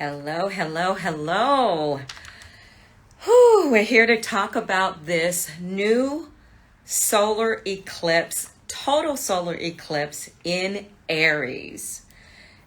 Hello, hello, hello. Whew, we're here to talk about this new solar eclipse, total solar eclipse in Aries.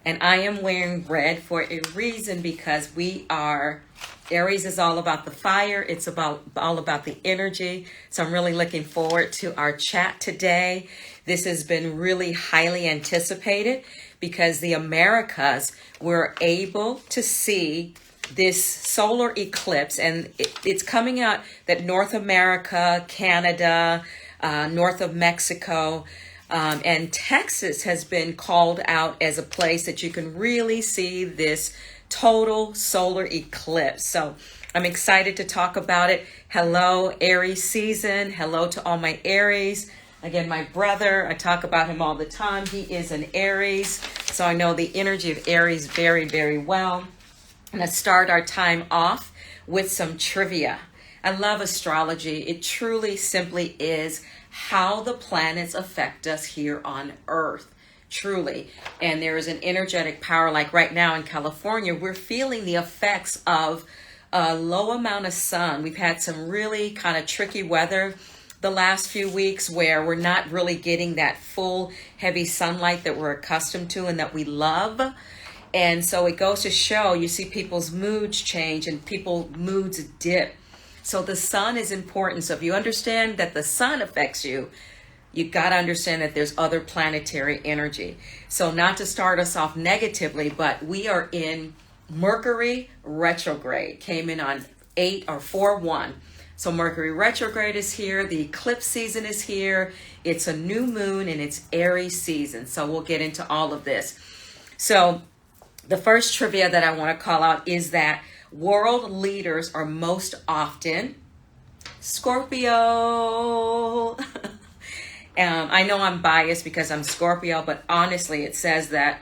And I am wearing red for a reason because Aries is all about the fire. It's all about the energy. So I'm really looking forward to our chat today. This has been really highly anticipated because the Americas were able to see this solar eclipse, and it's coming out that North America, Canada, north of Mexico, and Texas has been called out as a place that you can really see this total solar eclipse. So I'm excited to talk about it. Hello, Aries season. Hello to all my Aries. Again, my brother, I talk about him all the time. He is an Aries, so I know the energy of Aries very, very well. I'm going to start our time off with some trivia. I love astrology. It truly simply is how the planets affect us here on Earth. Truly. And there is an energetic power, like right now in California, we're feeling the effects of a low amount of sun. We've had some really kind of tricky weather the last few weeks where we're not really getting that full heavy sunlight that we're accustomed to and that we love. And so it goes to show, you see people's moods change and people's moods dip. So the sun is important. So if you understand that the sun affects you, you got to understand that there's other planetary energy. So not to start us off negatively, but we are in Mercury retrograde, came in on 4/1. So Mercury retrograde is here. The eclipse season is here. It's a new moon and it's Aries season. So we'll get into all of this. So the first trivia that I want to call out is that world leaders are most often Scorpio. I know I'm biased because I'm Scorpio, but honestly, it says that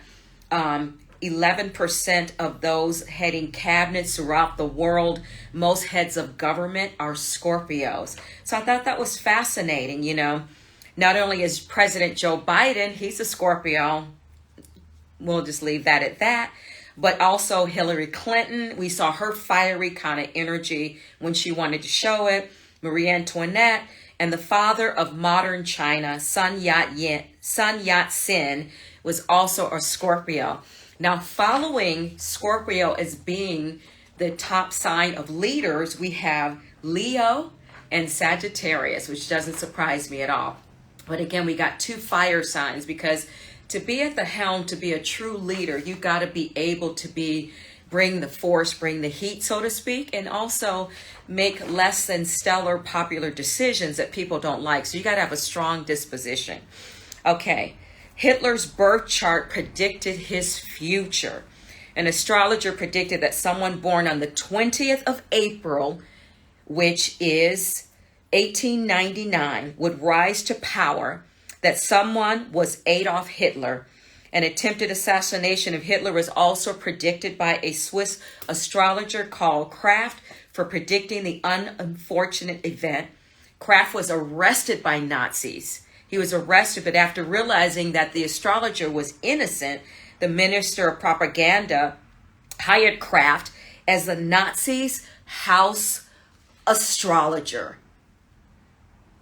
11% of those heading cabinets throughout the world, most heads of government are Scorpios. So I thought that was fascinating. You know, not only is President Joe Biden, he's a Scorpio. We'll just leave that at that. But also Hillary Clinton, we saw her fiery kind of energy when she wanted to show it. Marie Antoinette, and the father of modern China, Sun Yat-sen, was also a Scorpio. Now, following Scorpio as being the top sign of leaders, we have Leo and Sagittarius, which doesn't surprise me at all. But again, we got two fire signs because to be at the helm, to be a true leader, you got to be able to bring the force, bring the heat, so to speak, and also make less than stellar popular decisions that people don't like. So you got to have a strong disposition. Okay. Hitler's birth chart predicted his future. An astrologer predicted that someone born on the 20th of April, which is 1899, would rise to power, that someone was Adolf Hitler. An attempted assassination of Hitler was also predicted by a Swiss astrologer called Kraft for predicting the unfortunate event. Kraft was arrested by Nazis. He was arrested, but after realizing that the astrologer was innocent, the minister of propaganda hired Kraft as the Nazis' house astrologer.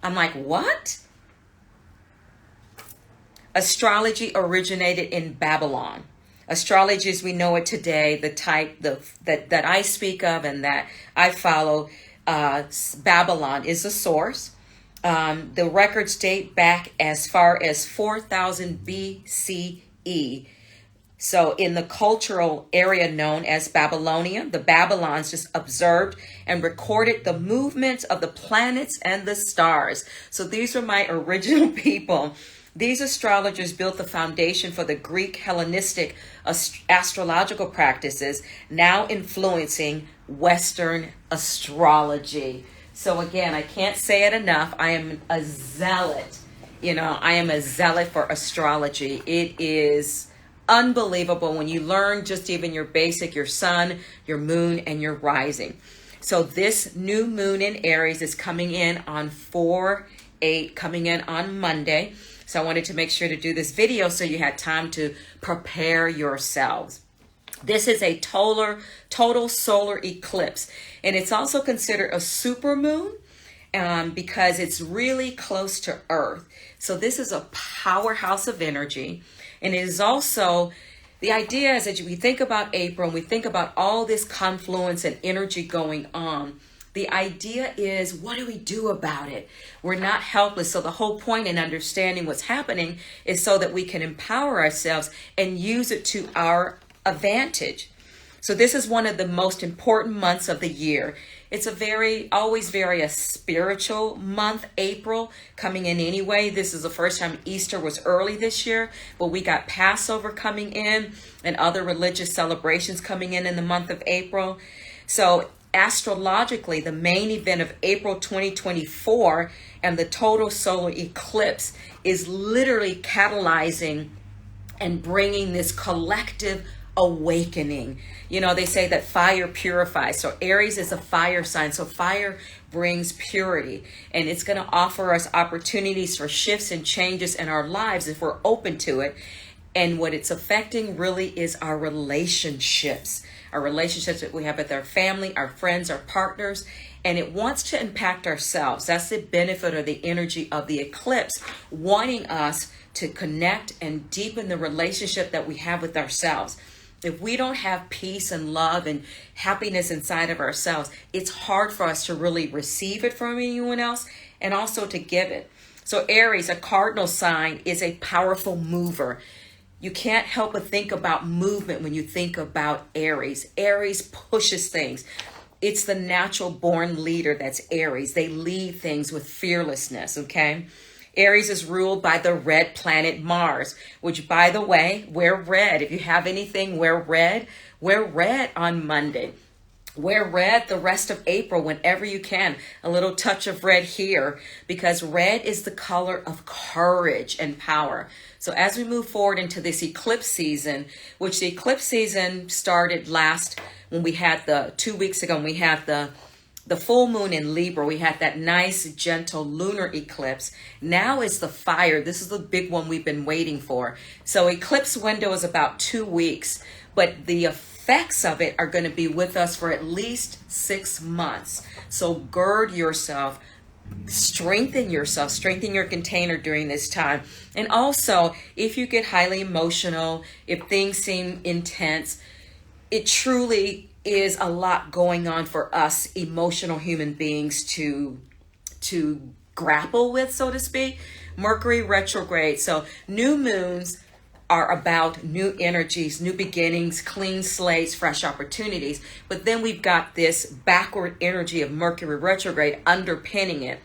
I'm like, what? Astrology originated in Babylon. Astrology as we know it today, the type that I speak of and that I follow, Babylon is the source. The records date back as far as 4000 BCE. So in the cultural area known as Babylonia, the Babylons just observed and recorded the movements of the planets and the stars. So these were my original people. These astrologers built the foundation for the Greek Hellenistic astrological practices, now influencing Western astrology. So again, I can't say it enough. I am a zealot. I am a zealot for astrology. It is unbelievable when you learn just even your basic, your sun, your moon, and your rising. So this new moon in Aries is coming in on 4/8, coming in on Monday. So I wanted to make sure to do this video so you had time to prepare yourselves. This is a total solar eclipse, and it's also considered a supermoon because it's really close to Earth. So this is a powerhouse of energy, and it is also, the idea is that we think about April and we think about all this confluence and energy going on. The idea is, what do we do about it? We're not helpless. So the whole point in understanding what's happening is so that we can empower ourselves and use it to our advantage. So this is one of the most important months of the year. It's always very a spiritual month, April, coming in anyway. This is the first time Easter was early this year, but we got Passover coming in and other religious celebrations coming in the month of April. So astrologically, the main event of April 2024 and the total solar eclipse is literally catalyzing and bringing this collective awakening. You know, they say that fire purifies. So Aries is a fire sign. So fire brings purity, and it's going to offer us opportunities for shifts and changes in our lives if we're open to it. And what it's affecting really is our relationships that we have with our family, our friends, our partners, and it wants to impact ourselves. That's the benefit of the energy of the eclipse, wanting us to connect and deepen the relationship that we have with ourselves. If we don't have peace and love and happiness inside of ourselves, it's hard for us to really receive it from anyone else and also to give it. So Aries, a cardinal sign, is a powerful mover. You can't help but think about movement when you think about Aries. Aries pushes things. It's the natural born leader that's Aries. They lead things with fearlessness, okay? Aries is ruled by the red planet Mars, which, by the way, wear red. If you have anything, wear red. Wear red on Monday. Wear red the rest of April whenever you can. A little touch of red here, because red is the color of courage and power. So as we move forward into this eclipse season, which the eclipse season started when we had 2 weeks ago, when we had the full moon in Libra, we had that nice, gentle lunar eclipse. Now is the fire. This is the big one we've been waiting for. So eclipse window is about 2 weeks, but the effects of it are going to be with us for at least 6 months. So gird yourself, strengthen yourself, strengthen your container during this time. And also, if you get highly emotional, if things seem intense, it truly is a lot going on for us emotional human beings to grapple with, so to speak. Mercury retrograde. So new moons are about new energies, new beginnings, clean slates, fresh opportunities. But then we've got this backward energy of Mercury retrograde underpinning it.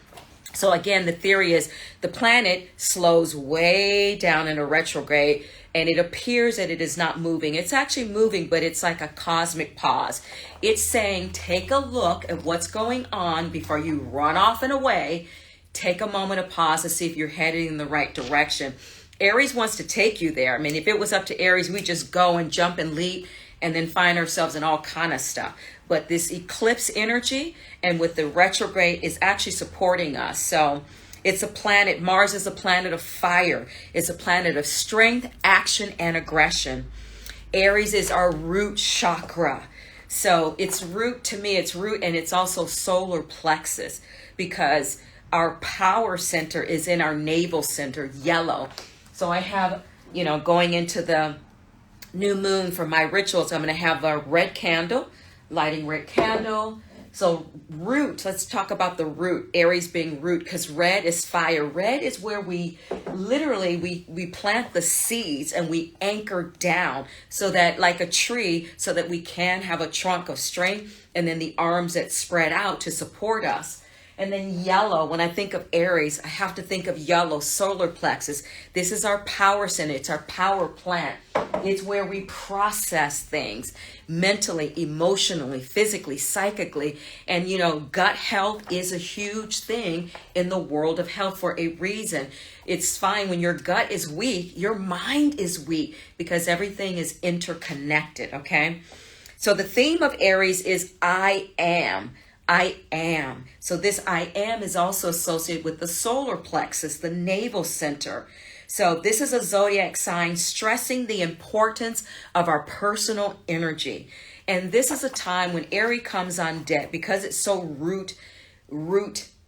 So again, the theory is the planet slows way down in a retrograde, and it appears that it is not moving. It's actually moving, but it's like a cosmic pause. It's saying, take a look at what's going on before you run off and away. Take a moment of pause to see if you're heading in the right direction. Aries wants to take you there. I mean, if it was up to Aries, we just go and jump and leap and then find ourselves in all kind of stuff. But this eclipse energy and with the retrograde is actually supporting us. So it's a planet. Mars is a planet of fire. It's a planet of strength, action, and aggression. Aries is our root chakra. So it's root, to me, it's root, and it's also solar plexus, because our power center is in our navel center, yellow. So I have, going into the new moon for my rituals, I'm going to have a red candle, lighting red candle. So root, let's talk about the root, Aries being root, because red is fire. Red is where we literally, we plant the seeds and we anchor down so that, like a tree, so that we can have a trunk of strength and then the arms that spread out to support us. And then yellow, when I think of Aries, I have to think of yellow, solar plexus. This is our power center. It's our power plant. It's where we process things mentally, emotionally, physically, psychically. And, gut health is a huge thing in the world of health for a reason. It's fine when your gut is weak, your mind is weak, because everything is interconnected, okay? So the theme of Aries is I am. I am. So this I am is also associated with the solar plexus, the navel center. So this is a zodiac sign stressing the importance of our personal energy. And this is a time when Aries comes on deck because it's so root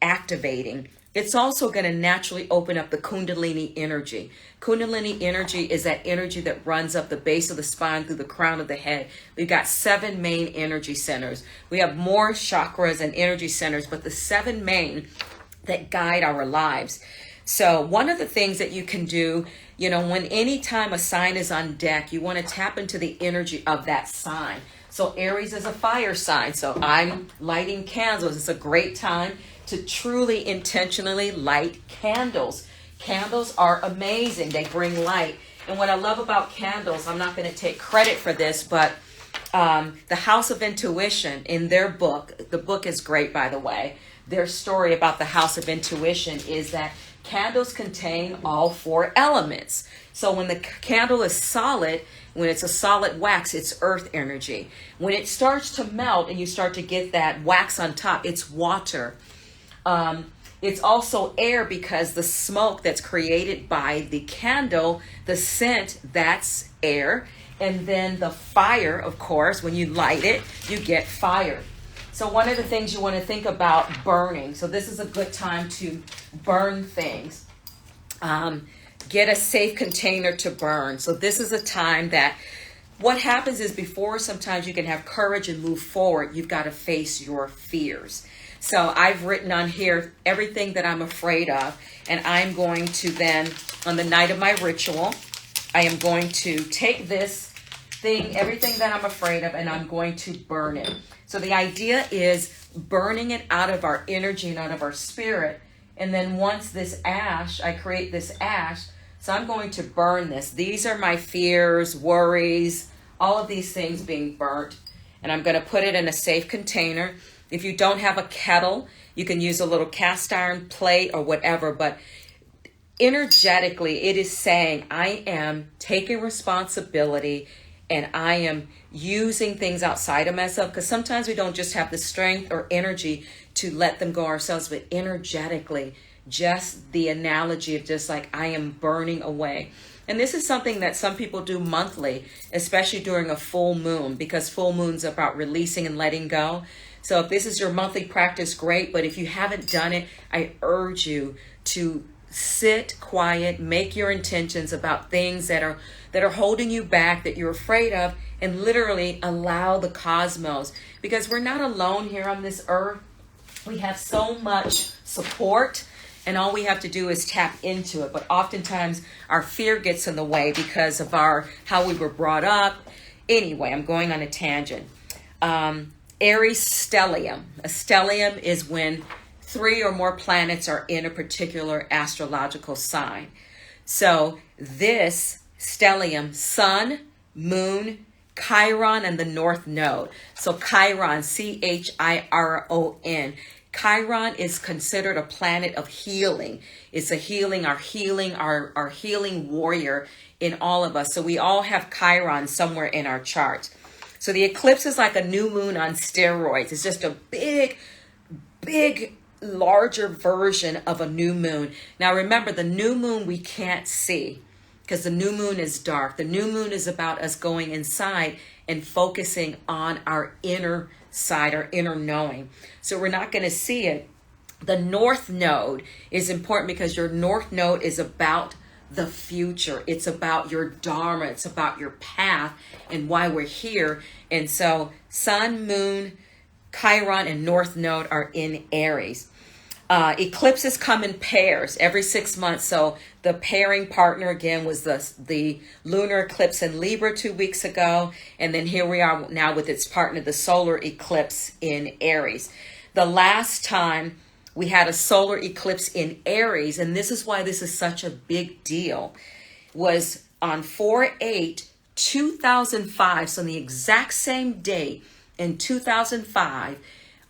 activating. It's also going to naturally open up the Kundalini energy. Kundalini energy is that energy that runs up the base of the spine through the crown of the head. We've got 7 main energy centers. We have more chakras and energy centers, but the 7 main that guide our lives. So one of the things that you can do, when anytime a sign is on deck, you want to tap into the energy of that sign. So Aries is a fire sign. So I'm lighting candles. It's a great time to truly intentionally light candles. Candles are amazing. They bring light. And what I love about candles, I'm not going to take credit for this, but the House of Intuition in their book, the book is great, by the way. Their story about the House of Intuition is that candles contain all 4 elements. So when the candle is solid, when it's a solid wax, it's earth energy. When it starts to melt and you start to get that wax on top, it's water. It's also air because the smoke that's created by the candle, the scent, that's air. And then the fire, of course, when you light it, you get fire. So one of the things you want to think about burning. So this is a good time to burn things. Get a safe container to burn. So this is a time that what happens is before sometimes you can have courage and move forward, you've got to face your fears. So I've written on here everything that I'm afraid of. And I'm going to then, on the night of my ritual, I am going to take this thing, everything that I'm afraid of, and I'm going to burn it. So the idea is burning it out of our energy and out of our spirit. And then once this ash, I create this ash, so I'm going to burn this. These are my fears, worries, all of these things being burnt. And I'm going to put it in a safe container. If you don't have a kettle, you can use a little cast iron plate or whatever. But energetically, it is saying, I am taking responsibility and I am using things outside of myself. Because sometimes we don't just have the strength or energy to let them go ourselves, but energetically, just the analogy of just like I am burning away. And this is something that some people do monthly, especially during a full moon, because full moon's about releasing and letting go. So if this is your monthly practice, great. But if you haven't done it, I urge you to sit quiet, make your intentions about things that are holding you back, that you're afraid of, and literally allow the cosmos, because we're not alone here on this earth. We have so much support, and all we have to do is tap into it. But oftentimes our fear gets in the way because of how we were brought up. Anyway, I'm going on a tangent. Aries stellium. A stellium is when 3 or more planets are in a particular astrological sign. So this stellium, sun, moon, Chiron, and the North Node. So Chiron, Chiron. Chiron is considered a planet of healing. It's our healing warrior in all of us. So we all have Chiron somewhere in our chart. So the eclipse is like a new moon on steroids. It's just a big, larger version of a new moon. Now remember, the new moon we can't see because the new moon is dark. The new moon is about us going inside and focusing on our inner side, our inner knowing. So we're not going to see it. The North Node is important because your North Node is about the future. It's about your dharma. It's about your path and why we're here. And so sun, moon, Chiron, and North Node are in Aries. Eclipses come in pairs every 6 months. So the pairing partner again was the lunar eclipse in Libra 2 weeks ago. And then here we are now with its partner, the solar eclipse in Aries. The last time we had a solar eclipse in Aries, and this is why this is such a big deal, was on 4/8/2005. So on the exact same date in 2005,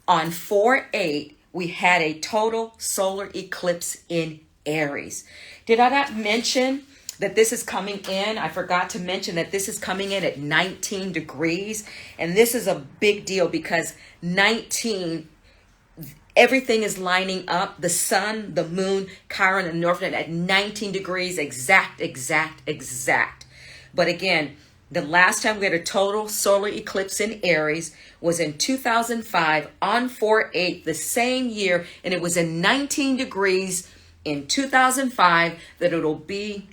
on 4/8, we had a total solar eclipse in Aries. Did I not mention that this is coming in? I forgot to mention that this is coming in at 19 degrees. And this is a big deal because 19 Everything is lining up. The sun, the moon, Chiron, and North Node at 19 degrees, exact. But again, the last time we had a total solar eclipse in Aries was in 2005 on 4/8, the same year, and it was in 19 degrees in 2005 that it'll be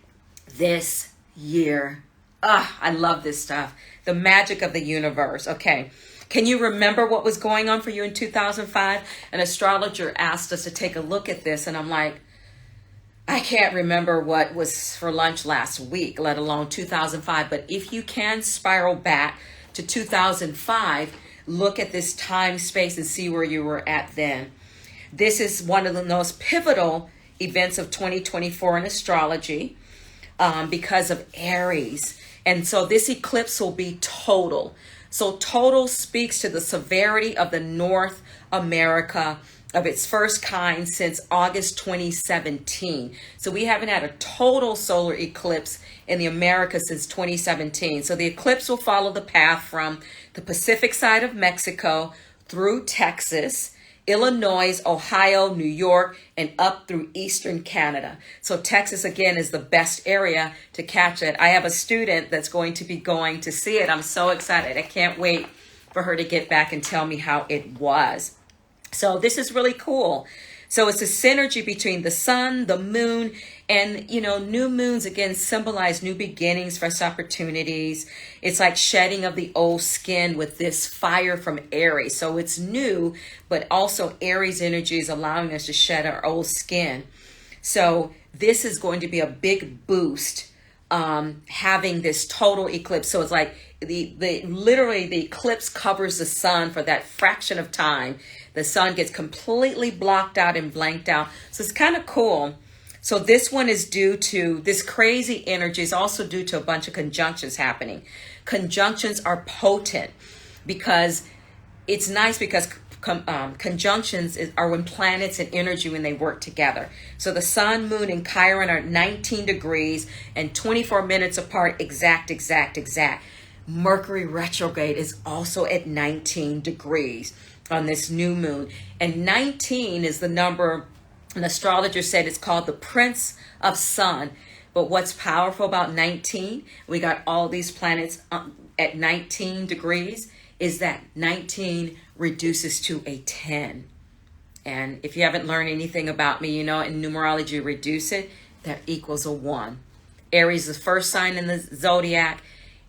this year. I love this stuff. The magic of the universe. Okay. Can you remember what was going on for you in 2005? An astrologer asked us to take a look at this, and I'm like, I can't remember what was for lunch last week, let alone 2005. But if you can spiral back to 2005, look at this time space and see where you were at then. This is one of the most pivotal events of 2024 in astrology because of Aries. And so this eclipse will be total. So total speaks to the severity of the North America of its first kind since August 2017. So we haven't had a total solar eclipse in the Americas since 2017. So the eclipse will follow the path from the Pacific side of Mexico through Texas, Illinois, Ohio, New York, and up through Eastern Canada. So Texas, again, is the best area to catch it. I have a student that's going to be going to see it. I'm so excited. I can't wait for her to get back and tell me how it was. So this is really cool. So it's a synergy between the sun, the moon, and, new moons, again, symbolize new beginnings, fresh opportunities. It's like shedding of the old skin with this fire from Aries. So it's new, but also Aries energy is allowing us to shed our old skin. So this is going to be a big boost, having this total eclipse. So it's like literally the eclipse covers the sun for that fraction of time. The sun gets completely blocked out and blanked out. So it's kind of cool. So this one is due to, this crazy energy is also due to a bunch of conjunctions happening. Conjunctions are potent because it's nice because conjunctions are when planets and energy, when they work together. So the sun, moon, and Chiron are 19 degrees and 24 minutes apart, exact. Mercury retrograde is also at 19 degrees on this new moon. And 19 is the number, an astrologer said it's called the Prince of Sun. But what's powerful about 19, we got all these planets at 19 degrees, is that 19 reduces to a 10. And if you haven't learned anything about me, in numerology, reduce it, that equals a 1. Aries is the first sign in the zodiac,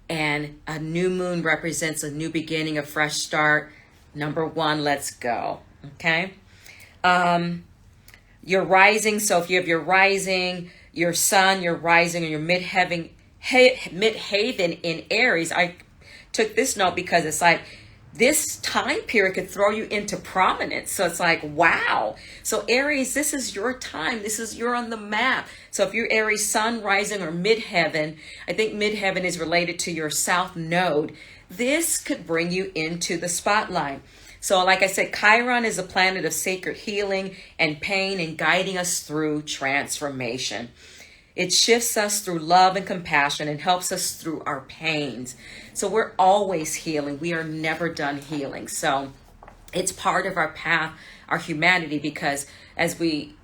and a new moon represents a new beginning, a fresh start. Number 1, let's go. Okay. Your rising. So if you have your rising, your sun, your rising, or your midheaven in Aries, I took this note because it's like this time period could throw you into prominence. So it's like, wow. So Aries, this is your time. You're on the map. So if you're Aries sun, rising, or midheaven, I think midheaven is related to your south node. This could bring you into the spotlight. So like I said, Chiron is a planet of sacred healing and pain and guiding us through transformation. It shifts us through love and compassion and helps us through our pains. So we're always healing. We are never done healing. So it's part of our path, our humanity, because as we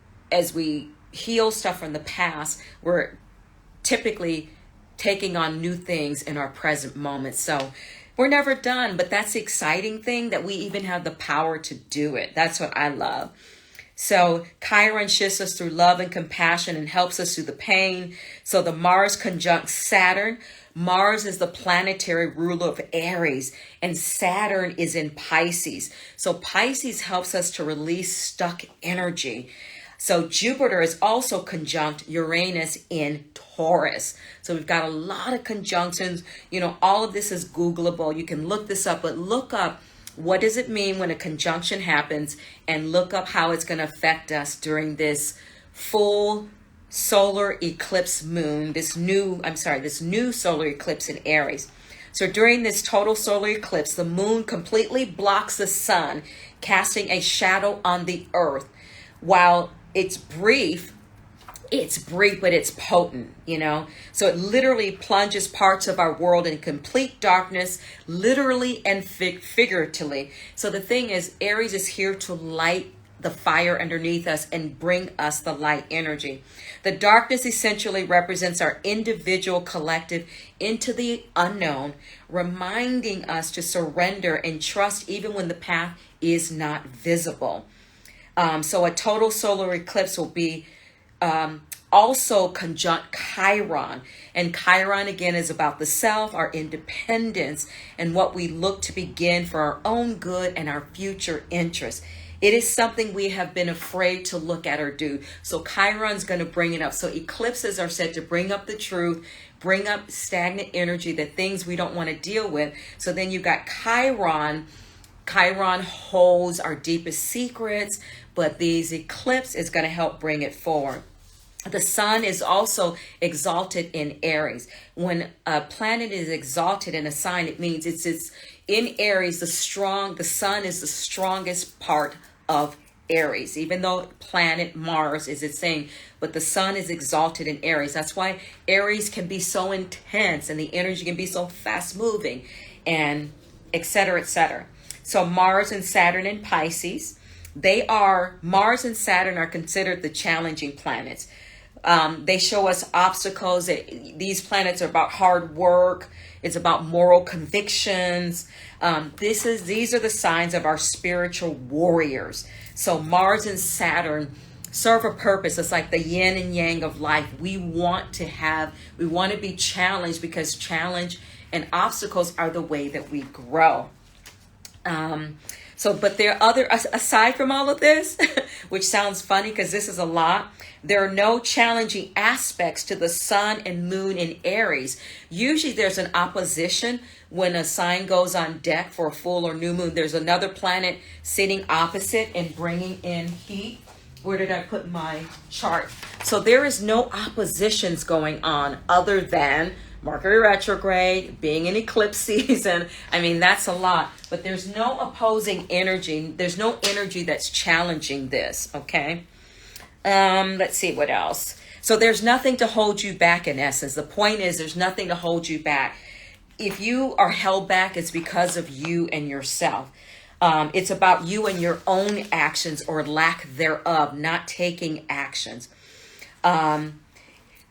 heal stuff from the past, we're typically taking on new things in our present moment. So we're never done, but that's the exciting thing, that we even have the power to do it. That's what I love. So Chiron shifts us through love and compassion and helps us through the pain. So the Mars conjunct Saturn. Mars is the planetary ruler of Aries, and Saturn is in Pisces. So Pisces helps us to release stuck energy. So Jupiter is also conjunct Uranus in Taurus. So we've got a lot of conjunctions. All of this is Googleable. You can look this up, but look up what does it mean when a conjunction happens, and look up how it's going to affect us during this full solar eclipse moon, this new solar eclipse in Aries. So during this total solar eclipse, the moon completely blocks the sun, casting a shadow on the earth. While it's brief, but it's potent, So it literally plunges parts of our world in complete darkness, literally and figuratively. So the thing is, Aries is here to light the fire underneath us and bring us the light energy. The darkness essentially represents our individual collective into the unknown, reminding us to surrender and trust even when the path is not visible. So a total solar eclipse will be also conjunct Chiron. And Chiron, again, is about the self, our independence, and what we look to begin for our own good and our future interests. It is something we have been afraid to look at or do. So Chiron's going to bring it up. So eclipses are said to bring up the truth, bring up stagnant energy, the things we don't want to deal with. So then you got Chiron. Chiron holds our deepest secrets, but these eclipse is going to help bring it forward. The sun is also exalted in Aries. When a planet is exalted in a sign, it means it's in Aries. The sun is the strongest part of Aries, even though planet Mars is its same, but the sun is exalted in Aries. That's why Aries can be so intense and the energy can be so fast moving, and et cetera, et cetera. So Mars and Saturn in Pisces, Mars and Saturn are considered the challenging planets. They show us obstacles. These planets are about hard work. It's about moral convictions. These are the signs of our spiritual warriors. So Mars and Saturn serve a purpose. It's like the yin and yang of life. We want to be challenged, because challenge and obstacles are the way that we grow. But there are aside from all of this, which sounds funny because this is a lot, there are no challenging aspects to the sun and moon in Aries. Usually there's an opposition when a sign goes on deck for a full or new moon. There's another planet sitting opposite and bringing in heat. Where did I put my chart? So there is no oppositions going on other than Mercury retrograde, being in eclipse season. I mean, that's a lot, but there's no opposing energy. There's no energy that's challenging this, okay? Let's see what else. So there's nothing to hold you back, in essence. The point is there's nothing to hold you back. If you are held back, it's because of you and yourself. It's about you and your own actions or lack thereof, not taking actions.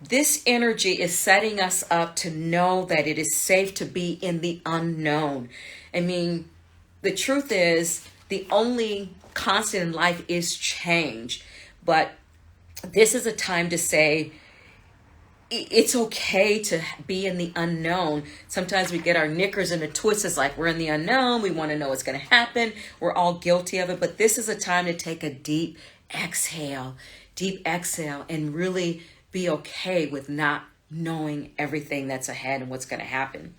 This energy is setting us up to know that it is safe to be in the unknown. I mean, the truth is the only constant in life is change. But this is a time to say it's okay to be in the unknown. Sometimes we get our knickers in a twist. It's like we're in the unknown. We want to know what's going to happen. We're all guilty of it. But this is a time to take a deep exhale, and really be okay with not knowing everything that's ahead and what's going to happen.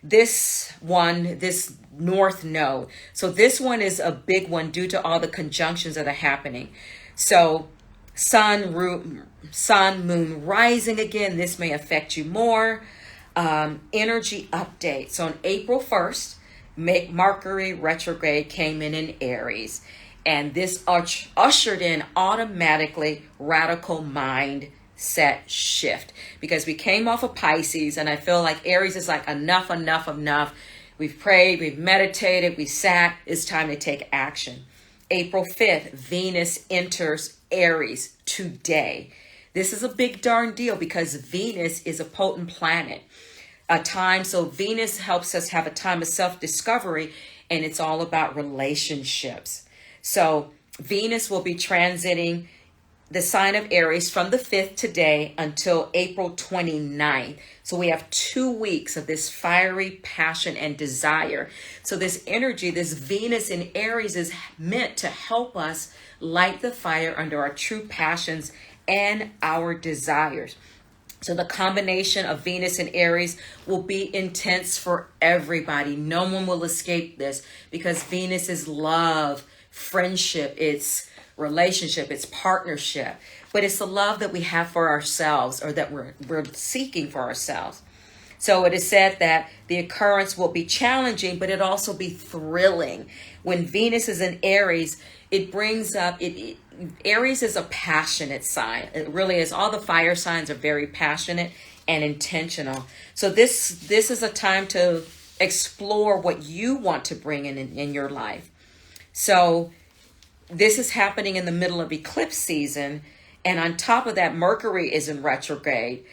This North Node. So this one is a big one due to all the conjunctions that are happening. So sun, moon rising again. This may affect you more. Energy update. So on April 1st, Mercury retrograde came in Aries. And this ushered in automatically radical mindset shift, because we came off of Pisces, and I feel like Aries is like enough. We've prayed, we've meditated, we sat. It's time to take action. April 5th, Venus enters Aries today. This is a big darn deal because Venus is a potent planet. So Venus helps us have a time of self-discovery, and it's all about relationships. So Venus will be transiting the sign of Aries from the 5th today until April 29th. So we have 2 weeks of this fiery passion and desire. So this energy, this Venus in Aries, is meant to help us light the fire under our true passions and our desires. So the combination of Venus and Aries will be intense for everybody. No one will escape this, because Venus is love, friendship, it's relationship, it's partnership, but it's the love that we have for ourselves, or that we're seeking for ourselves. So it is said that the occurrence will be challenging, but it also be thrilling. When Venus is in Aries, it brings up Aries is a passionate sign. It really is. All the fire signs are very passionate and intentional. So this is a time to explore what you want to bring in your life. So this is happening in the middle of eclipse season. And on top of that, Mercury is in retrograde.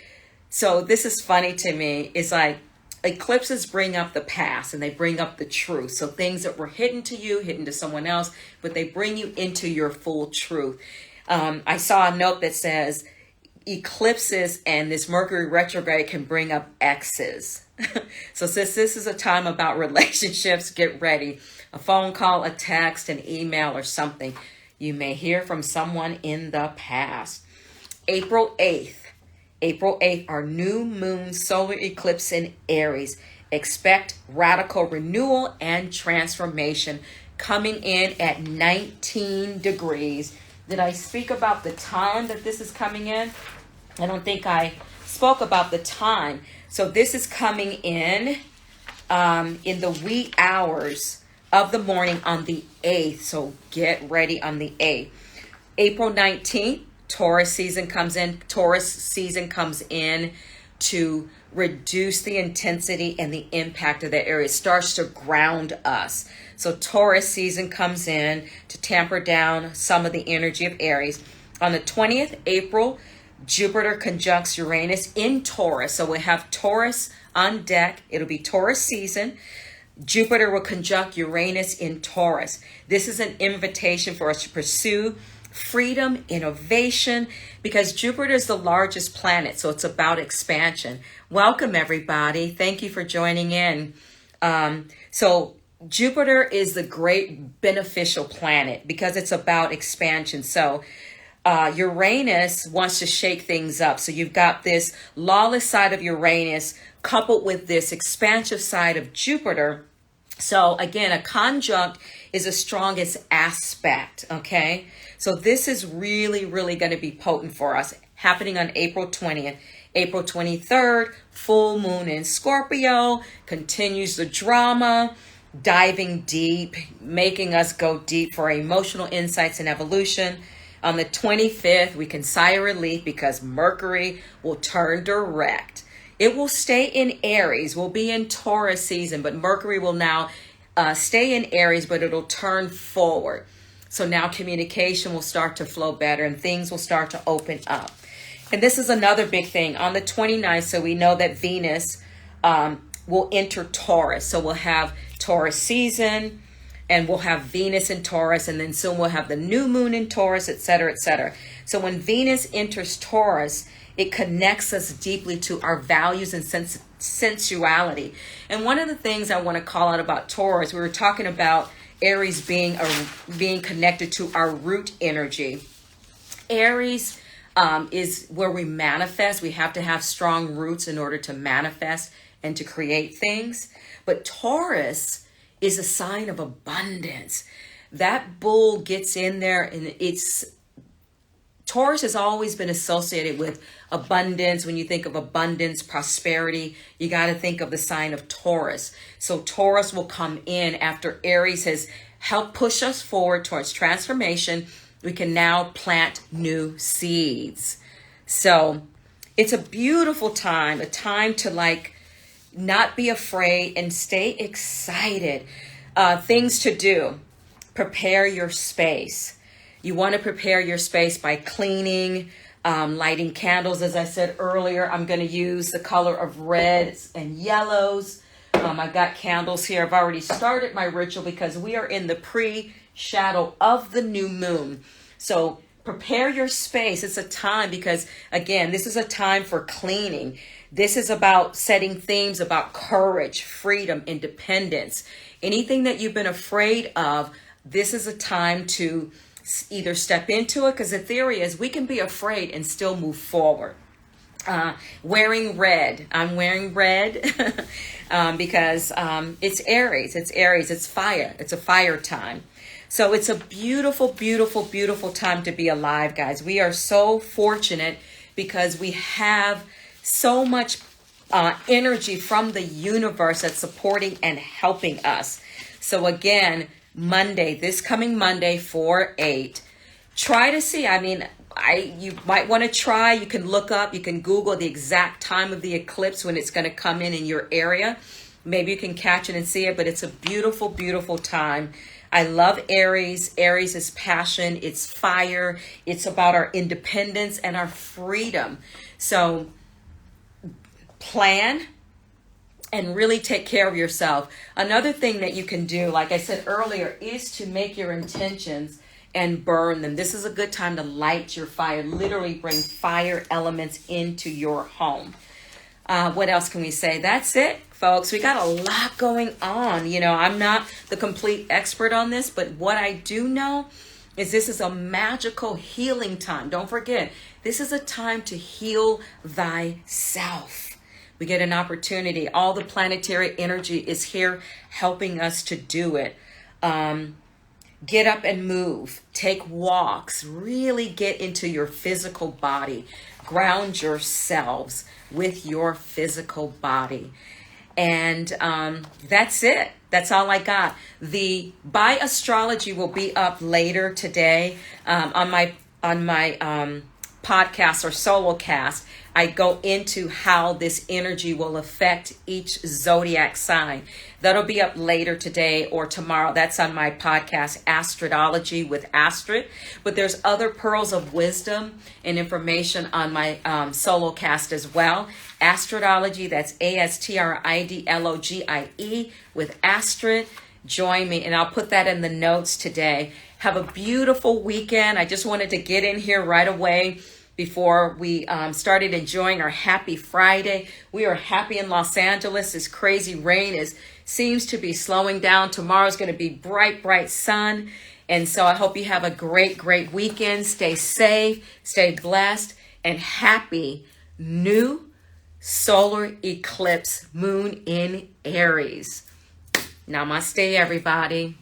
So this is funny to me. It's like eclipses bring up the past and they bring up the truth. So things that were hidden to you, hidden to someone else, but they bring you into your full truth. I saw a note that says eclipses and this Mercury retrograde can bring up exes. So since this is a time about relationships, get ready. A phone call, a text, an email, or something. You may hear from someone in the past. April 8th. April 8th, our new moon solar eclipse in Aries. Expect radical renewal and transformation coming in at 19 degrees. Did I speak about the time that this is coming in? I don't think I spoke about the time. So this is coming in the wee hours of the morning on the 8th. So get ready on the 8th. April 19th, Taurus season comes in. Taurus season comes in to reduce the intensity and the impact of that area. It starts to ground us. So Taurus season comes in to tamper down some of the energy of Aries. On the 20th April, Jupiter conjuncts Uranus in Taurus. So we have Taurus on deck. It'll be Taurus season. Jupiter will conjunct Uranus in Taurus. This is an invitation for us to pursue freedom, innovation, because Jupiter is the largest planet, so it's about expansion. Welcome, everybody. Thank you for joining in. So Jupiter is the great beneficial planet because it's about expansion. So Uranus wants to shake things up. So you've got this lawless side of Uranus coupled with this expansive side of Jupiter. So again, a conjunct is the strongest aspect, okay? So this is really, really going to be potent for us, happening on April 20th. April 23rd, full moon in Scorpio, continues the drama, diving deep, making us go deep for emotional insights and evolution. On the 25th, we can sigh a relief because Mercury will turn direct. It will stay in Aries. We'll be in Taurus season, but Mercury will now stay in Aries, but it'll turn forward. So now communication will start to flow better and things will start to open up. And this is another big thing. On the 29th, so we know that Venus will enter Taurus. So we'll have Taurus season and we'll have Venus in Taurus, and then soon we'll have the new moon in Taurus, etc., etc. So when Venus enters Taurus, it connects us deeply to our values and sensuality. And one of the things I want to call out about Taurus, we were talking about Aries being connected to our root energy. Aries is where we manifest. We have to have strong roots in order to manifest and to create things. But Taurus is a sign of abundance. That bull gets in there, and Taurus has always been associated with abundance. When you think of abundance, prosperity, you got to think of the sign of Taurus. So Taurus will come in after Aries has helped push us forward towards transformation. We can now plant new seeds. So it's a beautiful time, a time to not be afraid and stay excited. Things to do. Prepare your space. You want to prepare your space by cleaning, lighting candles. As I said earlier, I'm going to use the color of reds and yellows. I've got candles here. I've already started my ritual because we are in the pre-shadow of the new moon. So prepare your space. It's a time because, again, this is a time for cleaning. This is about setting themes about courage, freedom, independence. Anything that you've been afraid of, this is a time to either step into it, because the theory is we can be afraid and still move forward. Wearing red. I'm wearing red because it's Aries. It's Aries. It's fire. It's a fire time. So it's a beautiful, beautiful, beautiful time to be alive, guys. We are so fortunate because we have so much energy from the universe that's supporting and helping us. So again, Monday, this coming Monday, 4/8, try to see. You might want to try. You can look up, you can Google the exact time of the eclipse when it's going to come in your area. Maybe you can catch it and see it, but it's a beautiful, beautiful time I love Aries. Aries is passion, it's fire, it's about our independence and our freedom. So plan and really take care of yourself. Another thing that you can do, like I said earlier, is to make your intentions and burn them. This is a good time to light your fire, literally bring fire elements into your home. What else can we say? That's it, folks. We got a lot going on. You know, I'm not the complete expert on this, but what I do know is this is a magical healing time. Don't forget, this is a time to heal thyself. We get an opportunity. All the planetary energy is here helping us to do it. Get up and move. Take walks. Really get into your physical body. Ground yourselves with your physical body. And that's it. That's all I got. The By Astrology will be up later today on my podcast or solo cast. I go into how this energy will affect each zodiac sign. That'll be up later today or tomorrow. That's on my podcast, Astridologie with Astrid. But there's other pearls of wisdom and information on my solo cast as well. Astridologie, that's Astridlogie with Astrid. Join me, and I'll put that in the notes today. Have a beautiful weekend. I just wanted to get in here right away before we started enjoying our happy Friday. We are happy in Los Angeles. This crazy rain seems to be slowing down. Tomorrow's going to be bright, bright sun. And so I hope you have a great, great weekend. Stay safe, stay blessed, and happy new solar eclipse moon in Aries. Namaste, everybody.